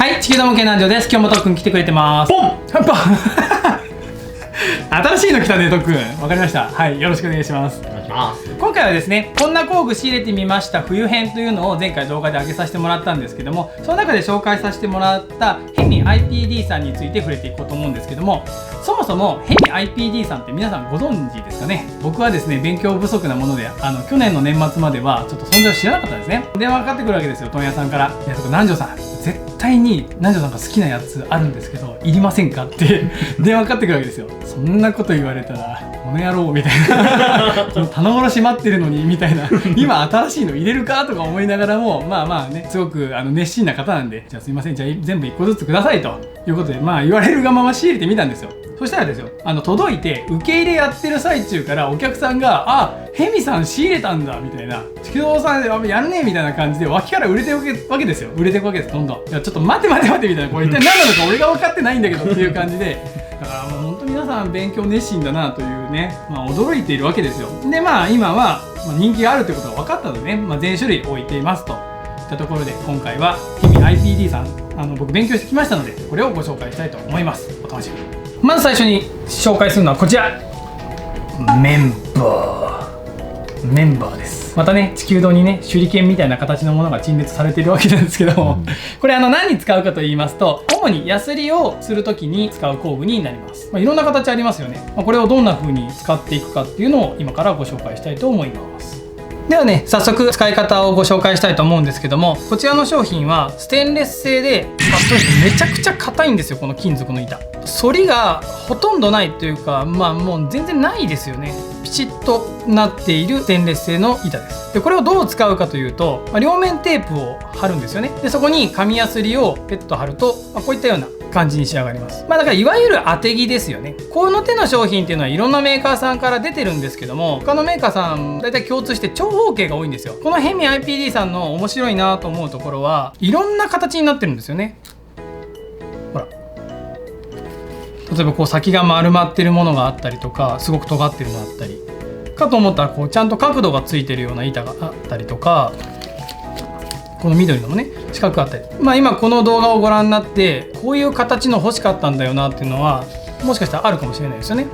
はい、地球の模型南條です。今日もとっくん来てくれてます。ポンポン新しいの来たね、とっくん。わかりました。はい、よろしくお願いします。お願いします。今回はですね、こんな工具仕入れてみました冬編というのを前回動画で上げさせてもらったんですけども、その中で紹介させてもらったヘミ IPD さんについて触れていこうと思うんですけども、そもそもヘミ IPD さんって皆さんご存知ですかね。僕はですね、勉強不足なもので去年の年末まではちょっと存在を知らなかったんですね。電話かかってくるわけですよ、問屋さんから。いや、南條さん絶対に南條さんが好きなやつあるんですけどいりませんかって電話かかってくるわけですよ。そんなこと言われたらこの野郎みたいなその棚卸し待ってるのにみたいな今新しいの入れるかとか思いながらも、まあね、すごく熱心な方なんで、じゃあすいません、じゃあ全部1個ずつくださいということで、言われるがまま仕入れてみたんですよ。そしたらですよ、届いて受け入れやってる最中からお客さんが「あ、ヘミさん仕入れたんだ」みたいな「地球さんやるね」みたいな感じで脇から売れていくわけですよ。売れていくわけです、どんどん。いや、ちょっと待てみたいな、これ一体何なのか俺が分かってないんだけどっていう感じで、だからもう本当皆さん勉強熱心だなというね、驚いているわけですよ。で今は人気があるということが分かったのでね、全種類置いていますといったところで、今回はヘミ IPD さん僕勉強してきましたので、これをご紹介したいと思います。お楽しみに。まず最初に紹介するのはこちら、メンバーです。またね、地球堂にね、手裏剣みたいな形のものが陳列されているわけなんですけども、これ何に使うかと言いますと、主にヤスリをするときに使う工具になります。いろんな形ありますよね。これをどんな風に使っていくかっていうのを今からご紹介したいと思います。ではね、早速使い方をご紹介したいと思うんですけども、こちらの商品はステンレス製で、めちゃくちゃ硬いんですよ、この金属の板。反りがほとんどないというか、もう全然ないですよね。ピチッとなっているステンレス製の板です。でこれをどう使うかというと、両面テープを貼るんですよね。でそこに紙やすりをペット貼ると、こういったような感じに仕上がります。だからいわゆる当て木ですよね。この手の商品っていうのはいろんなメーカーさんから出てるんですけども、他のメーカーさん大体共通して長方形が多いんですよ。このヘミ IPD さんの面白いなと思うところは、いろんな形になってるんですよね。ほら、例えばこう先が丸まってるものがあったりとか、すごく尖ってるのがあったりかと思ったら、こうちゃんと角度がついてるような板があったりとか、この緑のもね、四角あったり、今この動画をご覧になってこういう形の欲しかったんだよなっていうのはもしかしたらあるかもしれないですよね。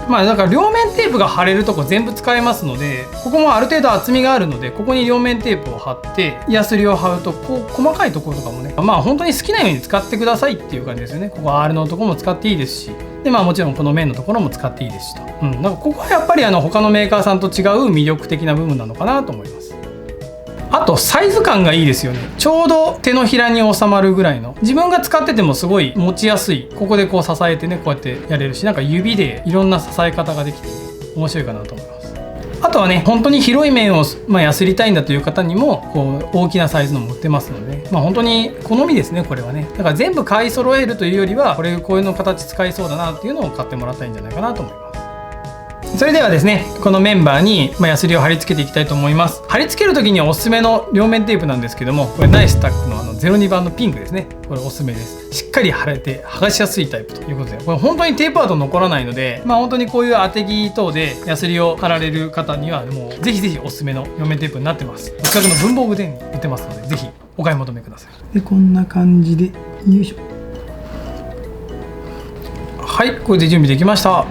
だから両面テープが貼れるとこ全部使えますので、ここもある程度厚みがあるので、ここに両面テープを貼ってヤスリを貼ると、こう細かいところとかもね、本当に好きなように使ってくださいっていう感じですよね。ここ R のところも使っていいですし、でもちろんこの面のところも使っていいですしと、だからここはやっぱり他のメーカーさんと違う魅力的な部分なのかなと思います。あとサイズ感がいいですよね。ちょうど手のひらに収まるぐらいの、自分が使っててもすごい持ちやすい。ここでこう支えてね、こうやってやれるし、指でいろんな支え方ができて、面白いかなと思います。あとはね、本当に広い面をやすりたいんだという方にもこう大きなサイズのも売ってますので、本当に好みですね、これはね。だから全部買い揃えるというよりは、こういうの形使いそうだなっていうのを買ってもらったらいいんじゃないかなと思います。それではですね、このメンバーにヤスリを貼り付けていきたいと思います。貼り付ける時にはおすすめの両面テープなんですけども、これナイスタックの02番のピンクですね。これおすすめです。しっかり貼れて剥がしやすいタイプということで、これ本当にテープアート残らないので、本当にこういう当て木等でヤスリを貼られる方にはもうぜひぜひおすすめの両面テープになってます。お近くの文房具店に売ってますので、ぜひお買い求めください。でこんな感じで、よいしょ。はい、これで準備できました。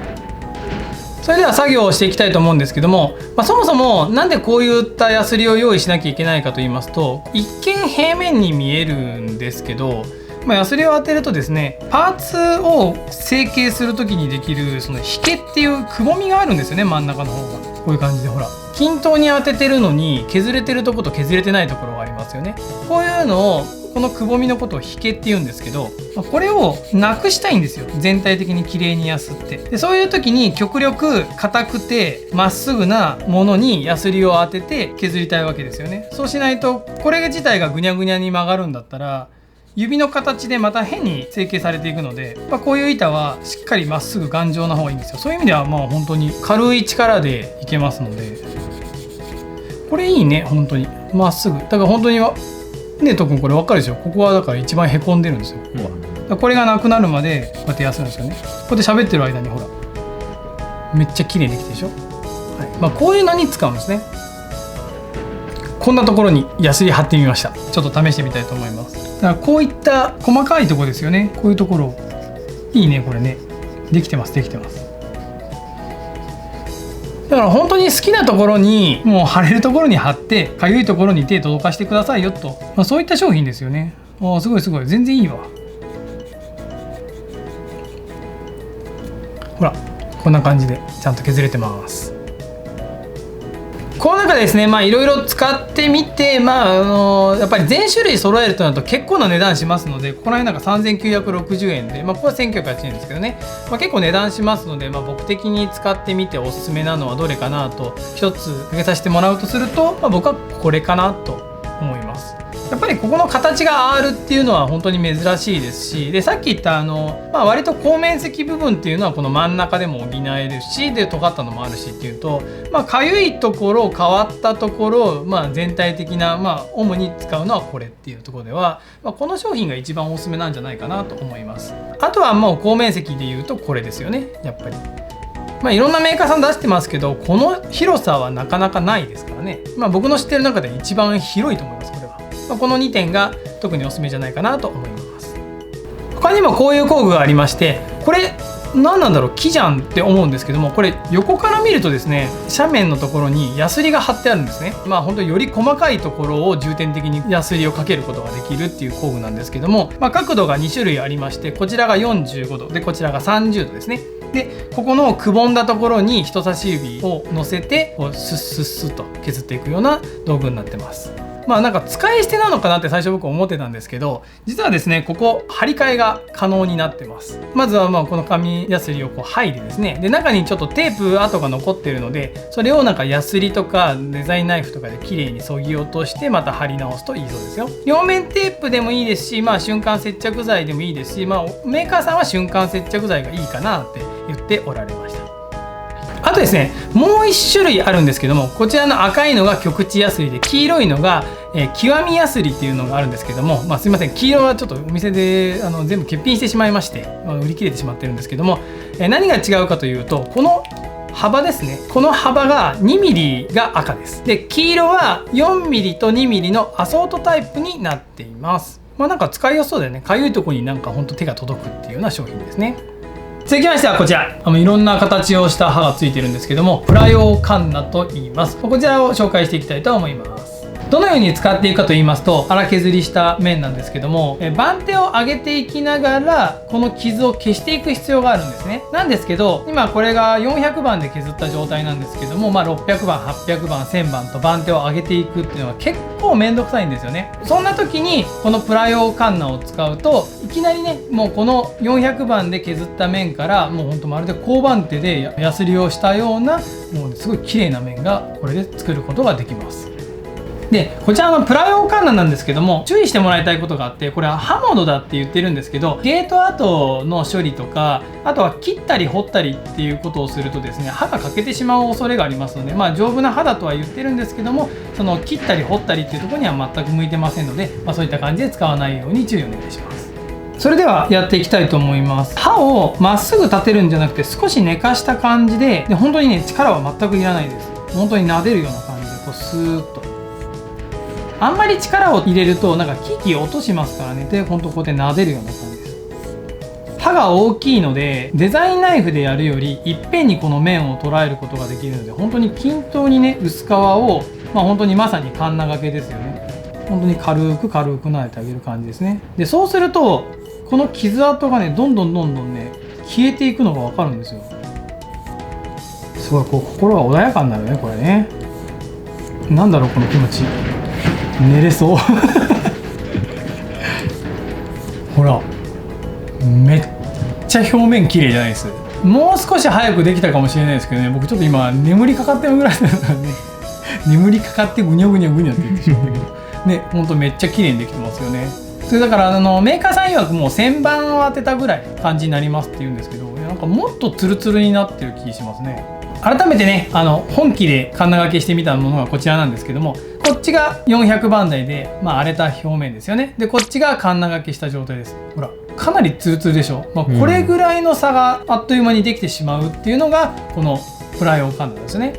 それでは作業をしていきたいと思うんですけども、そもそもなんでこういったヤスリを用意しなきゃいけないかと言いますと、一見平面に見えるんですけど、ヤスリを当てるとですね、パーツを成形する時にできるその引けっていうくぼみがあるんですよね、真ん中の方が。こういう感じで、ほら均等に当ててるのに削れてるとこと削れてないところがありますよね。こういうのを、このくぼみのことを引けって言うんですけど、これをなくしたいんですよ、全体的に綺麗にヤスって。でそういう時に極力硬くてまっすぐなものにヤスリを当てて削りたいわけですよね。そうしないとこれ自体がぐにゃぐにゃに曲がるんだったら、指の形でまた変に成形されていくので、こういう板はしっかりまっすぐ頑丈な方がいいんですよ。そういう意味では本当に軽い力でいけますので、これいいね、本当にまっすぐ。だから本当にね、特にこれ分かるでしょ。ここはだから一番へこんでるんですよ。ここはこれがなくなるまでこうやってやするんですよね。こうやって喋ってる間にほらめっちゃ綺麗にできてるでしょ。こういうのに使うんですね。ここんなところにヤスリ貼ってみました。ちょっと試してみたいと思います。だからこういった細かいところですよね。こういうところいいね、これね。できてます、できてます。だから本当に好きなところにもう貼れるところに貼って、かゆいところに手届かしてくださいよと、そういった商品ですよね。すごいすごい、全然いいわ。ほら、こんな感じでちゃんと削れてます。この中でですね、いろいろ使ってみて、やっぱり全種類揃えるとなると結構な値段しますので、ここら辺なんか3960円で、ここは1980円ですけどね、結構値段しますので、僕的に使ってみておすすめなのはどれかなと一つ挙げさせてもらうとすると、僕はこれかなと思います。やっぱりここの形が R っていうのは本当に珍しいですし、でさっき言った割と高面積部分っていうのはこの真ん中でも補えるし、で尖ったのもあるしっていうと、かゆいところ変わったところ、全体的な、主に使うのはこれっていうところでは、この商品が一番おすすめなんじゃないかなと思います。あとはもう高面積でいうとこれですよね、やっぱり。いろんなメーカーさん出してますけど、この広さはなかなかないですからね。僕の知ってる中で一番広いと思います、これは。この2点が特におすすめじゃないかなと思います。他にもこういう工具がありまして、これ何なんだろう、木じゃんって思うんですけども、これ横から見るとですね、斜面のところにヤスリが貼ってあるんですね。本当により細かいところを重点的にヤスリをかけることができるっていう工具なんですけども、角度が2種類ありまして、こちらが45度でこちらが30度ですね。でここのくぼんだところに人差し指を乗せてこうスッスッスッと削っていくような道具になってます。なんか使い捨てなのかなって最初僕思ってたんですけど、実はですね、ここ張り替えが可能になってます。まずはこの紙ヤスリをこう剥いでですね、で中にちょっとテープ跡が残ってるので、それをなんかヤスリとかデザインナイフとかで綺麗に削ぎ落としてまた貼り直すといいそうですよ。両面テープでもいいですし、瞬間接着剤でもいいですし、メーカーさんは瞬間接着剤がいいかなって言っておられました。あとですね、もう1種類あるんですけども、こちらの赤いのが極地ヤスリで、黄色いのが極みヤスリっていうのがあるんですけども、すいません、黄色はちょっとお店で全部欠品してしまいまして、売り切れてしまってるんですけども、何が違うかというと、この幅ですね、この幅が 2mm が赤です。で黄色は 4mm と 2mm のアソートタイプになっています。なんか使いやすそうでね、かゆいところになんかほんと手が届くっていうような商品ですね。続きましてはこちら、いろんな形をした刃がついてるんですけども、プラヨーカンナと言います。こちらを紹介していきたいと思います。どのように使っていくかと言いますと、粗削りした面なんですけども、番手を上げていきながらこの傷を消していく必要があるんですね。なんですけど、今これが400番で削った状態なんですけども、600番800番1000番と番手を上げていくっていうのは結構めんどくさいんですよね。そんな時にこのプラヨーカンナを使うと、いきなりね、もうこの400番で削った面からもうほんとまるで鋼板手でヤスリをしたような、もうすごい綺麗な面がこれで作ることができます。でこちらのプラヨーカンナなんですけども、注意してもらいたいことがあって、これは刃物だって言ってるんですけど、ゲート跡の処理とか、あとは切ったり彫ったりっていうことをするとですね、刃が欠けてしまう恐れがありますので、丈夫な刃だとは言ってるんですけども、その切ったり彫ったりっていうところには全く向いてませんので、そういった感じで使わないように注意お願いします。それではやっていきたいと思います。刃をまっすぐ立てるんじゃなくて、少し寝かした感じで、本当にね、力は全くいらないです。本当に撫でるような感じでこうスーッと。あんまり力を入れるとなんかキー落としますからね。で、ほんとこうやって撫でるような感じです。刃が大きいので、デザインナイフでやるよりいっぺんにこの面を捉えることができるので、本当に均等にね、薄皮を、本当にまさにカンナ掛けですよね。本当に軽く撫でてあげる感じですね。で、そうするとこの傷跡がね、どんどんね、消えていくのが分かるんですよ。すごいこう心が穏やかになるね、これね。なんだろうこの気持ち。寝れそうほら、めっちゃ表面綺麗じゃないです。もう少し早くできたかもしれないですけどね、僕ちょっと今眠りかかってるぐらいだからね眠りかかってぐにょぐにょって言ってしまったけどね、ほんとめっちゃ綺麗にできてますよね。それだからメーカーさん曰くもう旋盤を当てたぐらい感じになりますって言うんですけど、なんかもっとツルツルになってる気しますね。改めてね、本気でカンナ掛けしてみたものがこちらなんですけども、こっちが400番台で、荒れた表面ですよね。でこっちがカンナ掛けした状態です。ほら、かなりツルツルでしょ。これぐらいの差があっという間にできてしまうっていうのがこのプラヨーカンナですね。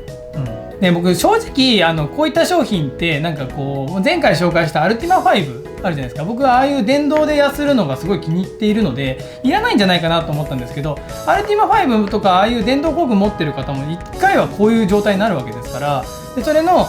で僕正直こういった商品ってなんかこう前回紹介したアルティマ5あるじゃないですか。僕はああいう電動でヤスるのがすごい気に入っているのでいらないんじゃないかなと思ったんですけど、アルティマ5とかああいう電動工具持ってる方も1回はこういう状態になるわけですから、でそれの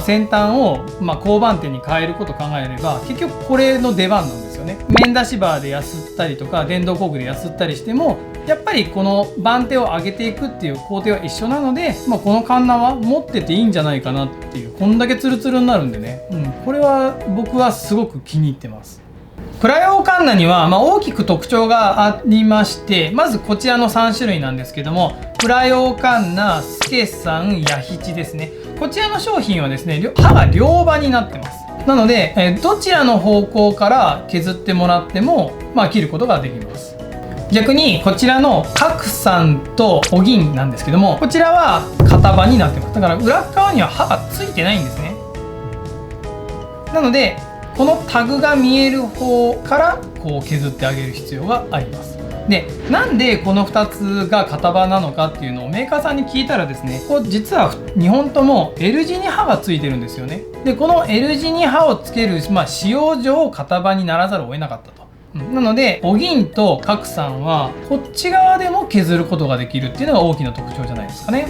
先端を、交番手に変えることを考えれば結局これの出番なんですよね。面出しバーでヤスったりとか電動工具でヤスったりしてもやっぱりこの番手を上げていくっていう工程は一緒なので、このカンナは持ってていいんじゃないかなっていう、こんだけツルツルになるんでね、これは僕はすごく気に入ってます。プラ用カンナには、大きく特徴がありまして、まずこちらの3種類なんですけども、プラ用カンナ、スケさん、ヤヒチですね。こちらの商品はですね、刃が両刃になってます。なので、どちらの方向から削ってもらっても、切ることができます。逆にこちらの角さとお銀なんですけども、こちらは片刃になってます。だから裏側には刃がついてないんですね。なのでこのタグが見える方からこう削ってあげる必要があります。で、なんでこの2つが片刃なのかっていうのをメーカーさんに聞いたらですね、こう実は2本とも L 字に刃がついてるんですよね。でこの L 字に刃をつける、使用上片刃にならざるを得なかったと。なのでお銀と角さんはこっち側でも削ることができるっていうのが大きな特徴じゃないですかね。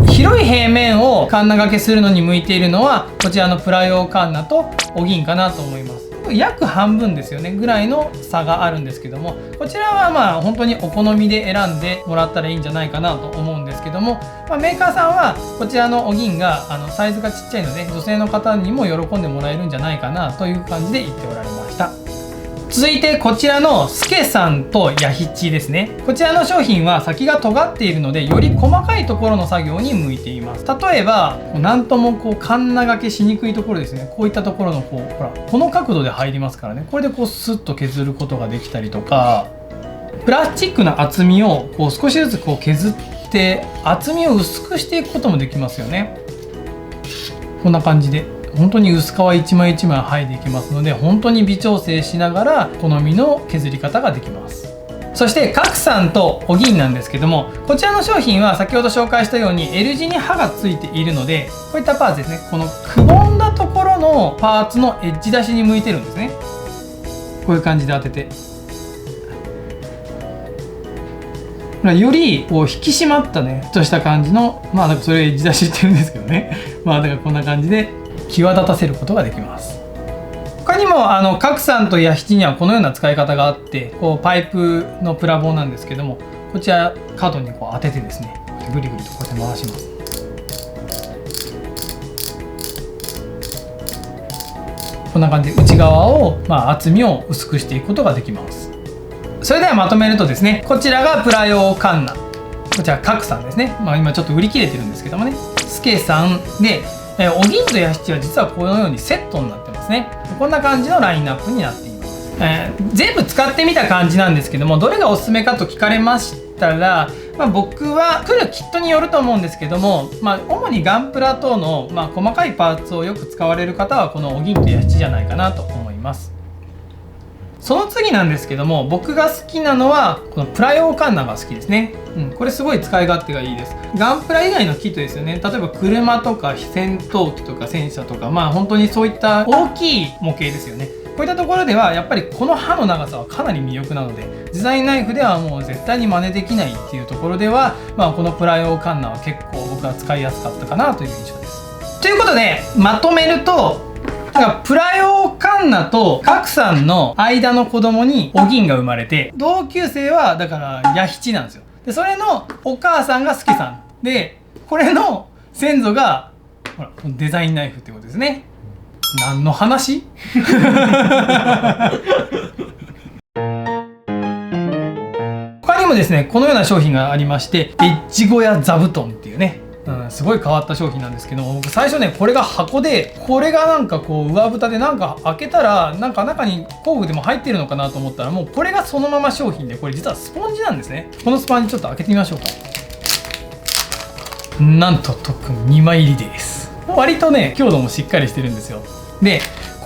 広い平面をカンナ掛けするのに向いているのはこちらのプラ用カンナとお銀かなと思います。約半分ですよねぐらいの差があるんですけども、こちらは本当にお好みで選んでもらったらいいんじゃないかなと思うんですけども、メーカーさんはこちらのお銀がサイズがちっちゃいので女性の方にも喜んでもらえるんじゃないかなという感じで言っておられました。続いてこちらのスケさんとヤヒチですね。こちらの商品は先が尖っているのでより細かいところの作業に向いています。例えばなんともカンナ掛けしにくいところですね。こういったところのほらこの角度で入りますからね。これでスッと削ることができたりとか、プラスチックの厚みを少しずつ削って厚みを薄くしていくこともできますよね。こんな感じで本当に薄皮一枚一枚剥いでいきますので、本当に微調整しながら好みの削り方ができます。そして角さんとお銀なんですけども、こちらの商品は先ほど紹介したように L 字に刃がついているので、こういったパーツですね、このくぼんだところのパーツのエッジ出しに向いてるんですね。こういう感じで当ててより引き締まったねとした感じの、だからそれをエッジ出しって言うんですけどね、だからこんな感じで際立たせることができます。他にも角さんとヤヒチにはこのような使い方があって、パイプのプラ棒なんですけども、こちら角に当ててですね、ぐりぐりとこうやって回します。こんな感じで内側を、厚みを薄くしていくことができます。それではまとめるとですね、こちらがプラ用カンナ、こちら角さんですね、今ちょっと売り切れてるんですけどもね、スケさんでお銀とヤヒチは実はこのようにセットになってますね。こんな感じのラインナップになっています。全部使ってみた感じなんですけども、どれがおすすめかと聞かれましたら、僕は来るキットによると思うんですけども、主にガンプラ等の、細かいパーツをよく使われる方はこのお銀とヤヒチじゃないかなと思います。その次なんですけども、僕が好きなのはこのプラ用カンナが好きですね。これすごい使い勝手がいいです。ガンプラ以外のキットですよね。例えば車とか戦闘機とか戦車とか、本当にそういった大きい模型ですよね。こういったところではやっぱりこの刃の長さはかなり魅力なので、デザインナイフではもう絶対に真似できないっていうところでは、このプラ用カンナは結構僕は使いやすかったかなという印象です。ということでまとめると、プラ用カンナと角さんの間の子供にお銀が生まれて、同級生はだからヤヒチなんですよ。でそれのお母さんがスケさんで、これの先祖がほらデザインナイフってことですね。何の話他にもですね、このような商品がありまして、エッジ小屋座布団っていうね、すごい変わった商品なんですけども、僕最初ねこれが箱で、これがなんか上蓋で開けたら中に工具でも入ってるのかなと思ったら、もうこれがそのまま商品で、これ実はスポンジなんですね。このスポンジちょっと開けてみましょうか。なんと特に2枚入りです。割とね強度もしっかりしてるんですよ。で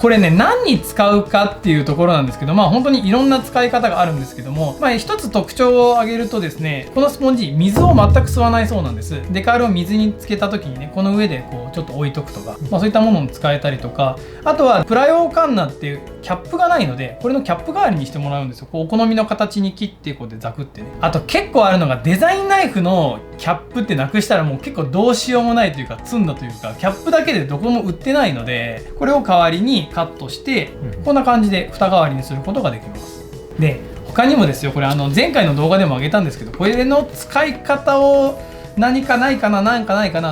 これね、何に使うかっていうところなんですけど、本当にいろんな使い方があるんですけども、一つ特徴を挙げるとですね、このスポンジ水を全く吸わないそうなんです。デカールを水につけた時にね、この上でこうちょっと置いとくとか、そういったものに使えたりとか、あとはプラ用カンナっていうキャップがないので、これのキャップ代わりにしてもらうんですよ。こうお好みの形に切ってこうでザクってね。あと結構あるのが、デザインナイフのキャップってなくしたらもう結構どうしようもないというか、積んだというか、キャップだけでどこも売ってないので、これを代わりにカットして、こんな感じで蓋代わりにすることができます。で、他にもですよ、これ前回の動画でも上げたんですけど、これの使い方を何かないかな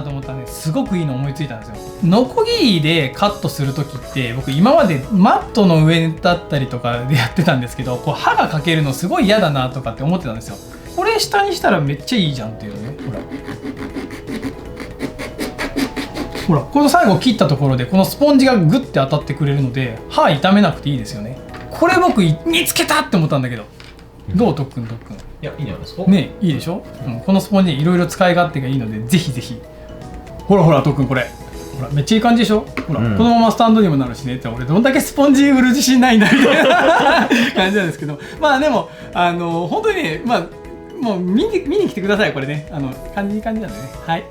と思ったんで、すごくいいの思いついたんですよ。ノコギリでカットする時って、僕今までマットの上だったりとかでやってたんですけど、こう刃がかけるのすごい嫌だなとかって思ってたんですよ。これ下にしたらめっちゃいいじゃんっていうね。ほらこの最後切ったところでこのスポンジがグッて当たってくれるので、歯痛めなくていいですよね。これ僕見つけたって思ったんだけど、どう特訓。いや、いいんじゃないですかね。いいでしょ、このスポンジいろいろ使い勝手がいいので、ぜひぜひ。ほら特訓、これほらめっちゃいい感じでしょ。ほら、このままスタンドにもなるしねって。俺どんだけスポンジ売る自信ないんだみたいな感じなんですけど、でも本当にね、もう見に来てください。これね、いい感じなんでね。はい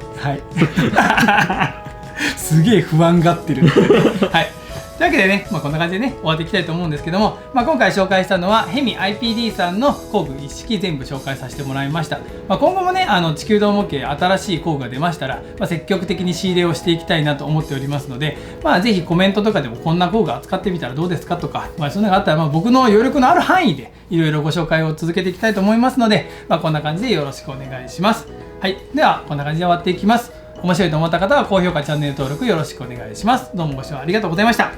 すげえ不安がってるはい。というわけでね、こんな感じでね、終わっていきたいと思うんですけども、今回紹介したのはヘミ IPD さんの工具一式全部紹介させてもらいました。今後もね、地球道模型新しい工具が出ましたら、積極的に仕入れをしていきたいなと思っておりますので、ぜひコメントとかでもこんな工具扱ってみたらどうですかとか、そんなのがあったら、僕の余力のある範囲でいろいろご紹介を続けていきたいと思いますので、こんな感じでよろしくお願いします。はい。では、こんな感じで終わっていきます。面白いと思った方は高評価、チャンネル登録よろしくお願いします。どうもご視聴ありがとうございました。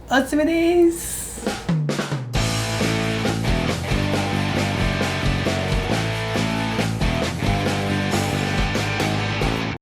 おすすめです。